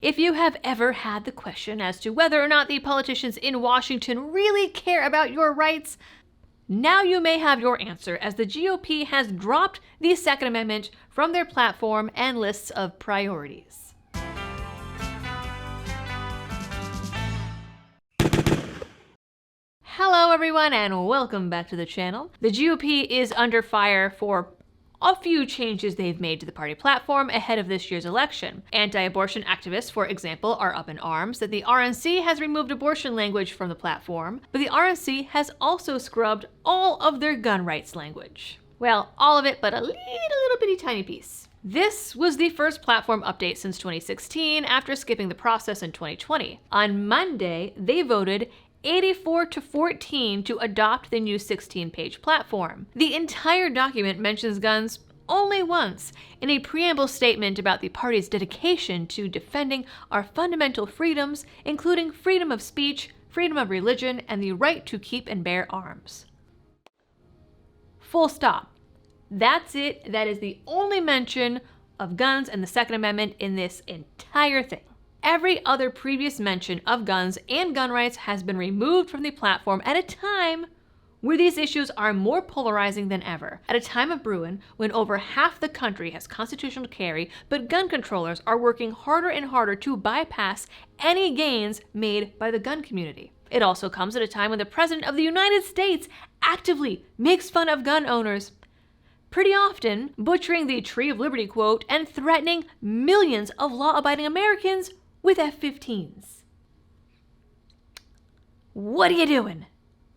If you have ever had the question as to whether or not the politicians in Washington really care about your rights, now you may have your answer, as the GOP has dropped the Second Amendment from their platform and lists of priorities. Hello everyone and welcome back to the channel. The GOP is under fire for a few changes they've made to the party platform ahead of this year's election. Anti-abortion activists, for example, are up in arms that the RNC has removed abortion language from the platform, but the RNC has also scrubbed all of their gun rights language. Well, all of it, but a little bitty tiny piece. This was the first platform update since 2016 after skipping the process in 2020. On Monday, they voted 84-14 to adopt the new 16-page platform. The entire document mentions guns only once in a preamble statement about the party's dedication to defending our fundamental freedoms, including freedom of speech, freedom of religion, and the right to keep and bear arms. Full stop. That's it. That is the only mention of guns and the Second Amendment in this entire thing. Every other previous mention of guns and gun rights has been removed from the platform at a time where these issues are more polarizing than ever. At a time of Bruin, when over half the country has constitutional carry, but gun controllers are working harder and harder to bypass any gains made by the gun community. It also comes at a time when the President of the United States actively makes fun of gun owners, pretty often butchering the Tree of Liberty quote and threatening millions of law-abiding Americans with F-15s. What are you doing?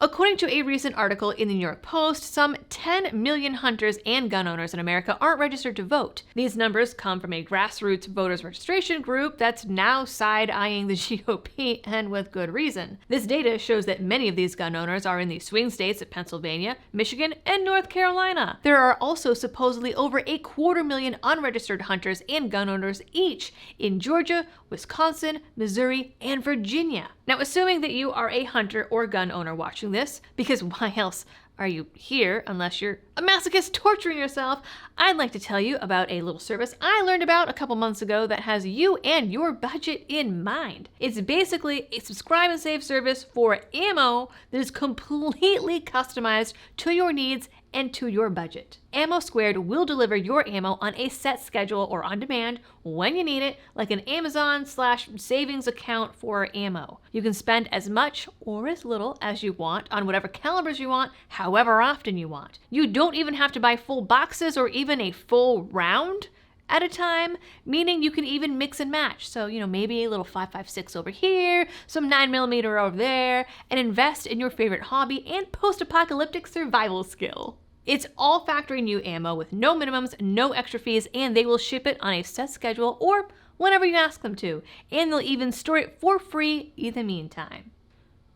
According to a recent article in the New York Post, some 10 million hunters and gun owners in America aren't registered to vote. These numbers come from a grassroots voters registration group that's now side-eyeing the GOP, and with good reason. This data shows that many of these gun owners are in the swing states of Pennsylvania, Michigan, and North Carolina. There are also supposedly over 250,000 unregistered hunters and gun owners each in Georgia, Wisconsin, Missouri, and Virginia. Now, assuming that you are a hunter or gun owner watching this, because why else are you here unless you're a masochist torturing yourself, I'd like to tell you about a little service I learned about a couple months ago that has you and your budget in mind. It's basically a subscribe and save service for ammo that is completely customized to your needs and to your budget. Ammo Squared will deliver your ammo on a set schedule or on demand when you need it, like an Amazon/savings account for ammo. You can spend as much or as little as you want on whatever calibers you want, however often you want. You don't even have to buy full boxes or even a full round at a time, meaning you can even mix and match. So, maybe a little 5.56 over here, some 9mm over there, and invest in your favorite hobby and post-apocalyptic survival skill. It's all factory new ammo with no minimums, no extra fees, and they will ship it on a set schedule or whenever you ask them to, and they'll even store it for free in the meantime.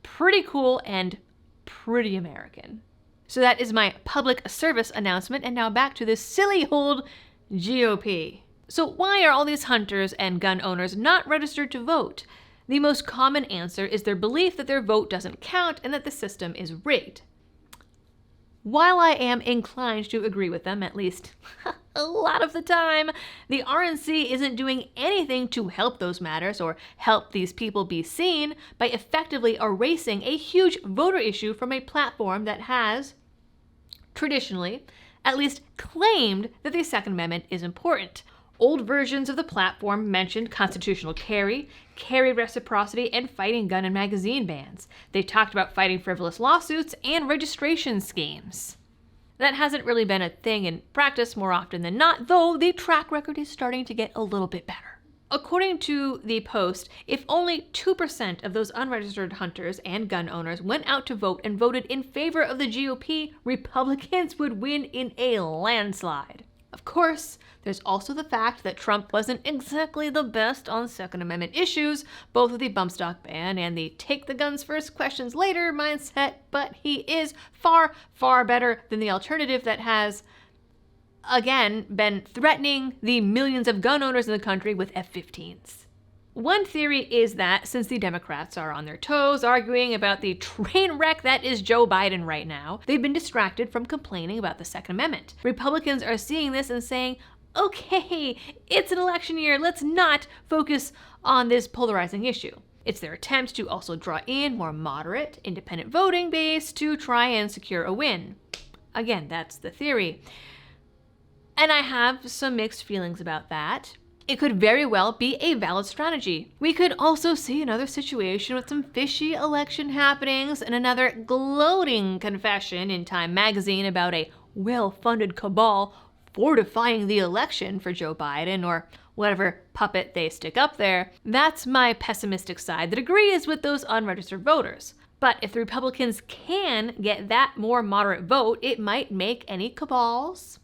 Pretty cool and pretty American. So that is my public service announcement, and now back to this silly old GOP. So why are all these hunters and gun owners not registered to vote? The most common answer is their belief that their vote doesn't count and that the system is rigged. While I am inclined to agree with them, at least a lot of the time, the RNC isn't doing anything to help those matters or help these people be seen by effectively erasing a huge voter issue from a platform that has, traditionally, at least claimed that the Second Amendment is important. Old versions of the platform mentioned constitutional carry reciprocity, and fighting gun and magazine bans. They talked about fighting frivolous lawsuits and registration schemes. That hasn't really been a thing in practice more often than not, though the track record is starting to get a little bit better. According to the Post, if only 2% of those unregistered hunters and gun owners went out to vote and voted in favor of the GOP, Republicans would win in a landslide. Of course, there's also the fact that Trump wasn't exactly the best on Second Amendment issues, both with the bump stock ban and the take the guns first, questions later mindset, but he is far, far better than the alternative that has, again, been threatening the millions of gun owners in the country with F-15s. One theory is that since the Democrats are on their toes arguing about the train wreck that is Joe Biden right now, they've been distracted from complaining about the Second Amendment. Republicans are seeing this and saying, okay, it's an election year, let's not focus on this polarizing issue. It's their attempt to also draw in more moderate, independent voting base to try and secure a win. Again, that's the theory. And I have some mixed feelings about that. It could very well be a valid strategy. We could also see another situation with some fishy election happenings and another gloating confession in Time magazine about a well-funded cabal fortifying the election for Joe Biden or whatever puppet they stick up there. That's my pessimistic side that agrees with those unregistered voters. But if the Republicans can get that more moderate vote, it might make any cabals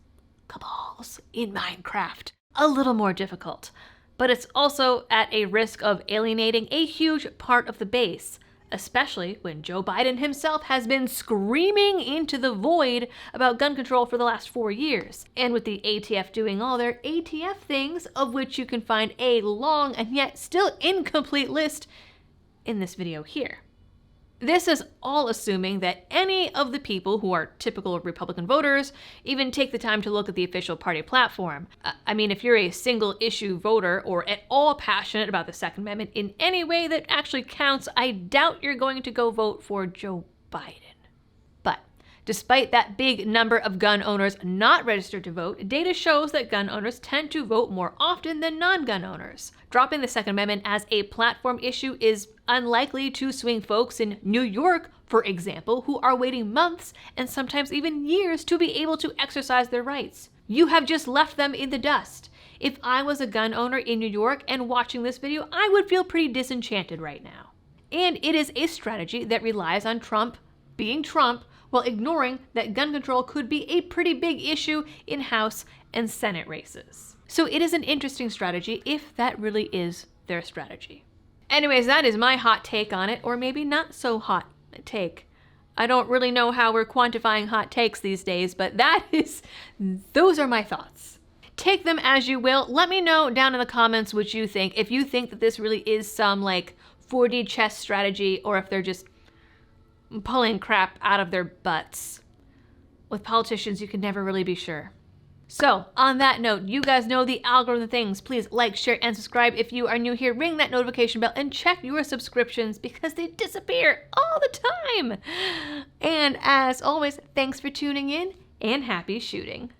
in Minecraft a little more difficult. But it's also at a risk of alienating a huge part of the base, especially when Joe Biden himself has been screaming into the void about gun control for the last 4 years. And with the ATF doing all their ATF things, of which you can find a long and yet still incomplete list in this video here. This is all assuming that any of the people who are typical Republican voters even take the time to look at the official party platform. I mean, if you're a single issue voter or at all passionate about the Second Amendment in any way that actually counts, I doubt you're going to go vote for Joe Biden. But despite that big number of gun owners not registered to vote, data shows that gun owners tend to vote more often than non-gun owners. Dropping the Second Amendment as a platform issue is unlikely to swing folks in New York, for example, who are waiting months and sometimes even years to be able to exercise their rights. You have just left them in the dust. If I was a gun owner in New York and watching this video, I would feel pretty disenchanted right now. And it is a strategy that relies on Trump being Trump while ignoring that gun control could be a pretty big issue in House and Senate races. So it is an interesting strategy if that really is their strategy. Anyways, that is my hot take on it, or maybe not so hot take. I don't really know how we're quantifying hot takes these days, but those are my thoughts. Take them as you will. Let me know down in the comments what you think. If you think that this really is some like 4D chess strategy, or if they're just pulling crap out of their butts. With politicians, you can never really be sure. So, on that note, you guys know the algorithm things. Please like, share, and subscribe if you are new here. Ring that notification bell and check your subscriptions because they disappear all the time. And as always, thanks for tuning in and happy shooting.